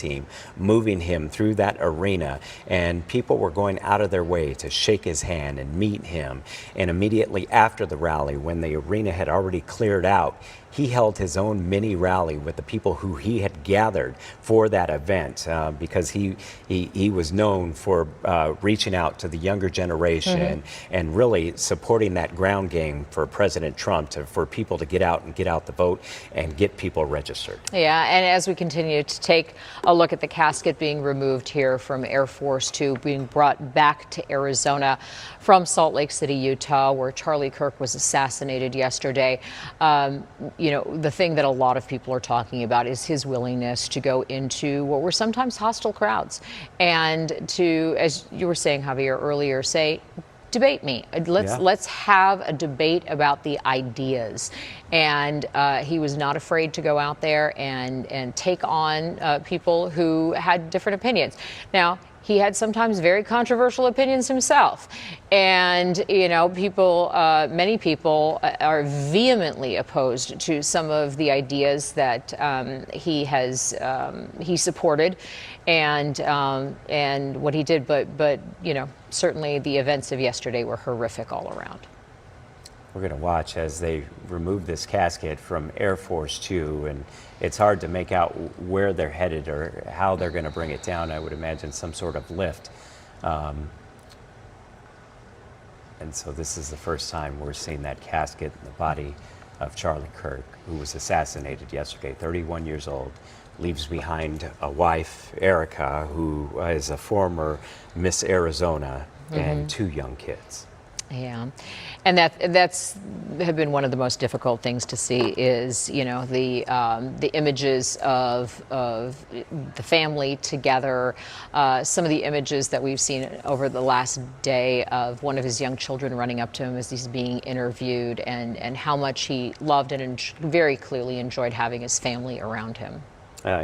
team, moving him through that arena, and people were going out of their way to shake his hand and meet him. And immediately after the rally, when the arena had already cleared out, he held his own mini rally with the people who he had gathered for that event, because he was known for reaching out to the younger generation and really supporting that ground game for President Trump, for people to get out the vote and get people registered. Yeah, and as we continue to take a look at the casket being removed here from Air Force 2, being brought back to Arizona from Salt Lake City, Utah, where Charlie Kirk was assassinated yesterday. You know, the thing that a lot of people are talking about is his willingness to go into what were sometimes hostile crowds and to, as you were saying, Javier, earlier, say, debate me. Let's have a debate about the ideas. And he was not afraid to go out there and take on people who had different opinions. Now, he had sometimes very controversial opinions himself. And, you know, many people are vehemently opposed to some of the ideas that he supported and what he did. But, you know, certainly the events of yesterday were horrific all around. We're going to watch as they remove this casket from Air Force 2, and it's hard to make out where they're headed or how they're going to bring it down. I would imagine some sort of lift. And so this is the first time we're seeing that casket in the body of Charlie Kirk, who was assassinated yesterday, 31 years old, leaves behind a wife, Erica, who is a former Miss Arizona, and 2 young kids. Yeah, and that's have been one of the most difficult things to see is, you know, the images of the family together, some of the images that we've seen over the last day of one of his young children running up to him as he's being interviewed, and how much he loved and very clearly enjoyed having his family around him.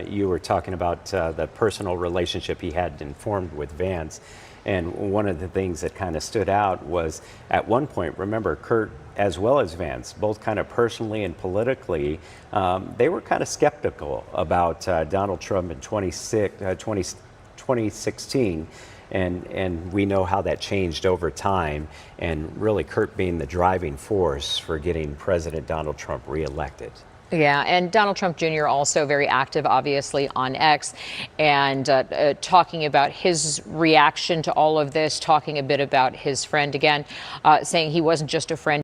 You were talking about the personal relationship he had formed with Vance. And one of the things that kind of stood out was at one point, remember, Kurt as well as Vance, both kind of personally and politically, they were kind of skeptical about Donald Trump in 2016. And we know how that changed over time, and really Kurt being the driving force for getting President Donald Trump reelected. Yeah, and Donald Trump Jr. also very active, obviously, on X, and talking about his reaction to all of this, talking a bit about his friend again, saying he wasn't just a friend.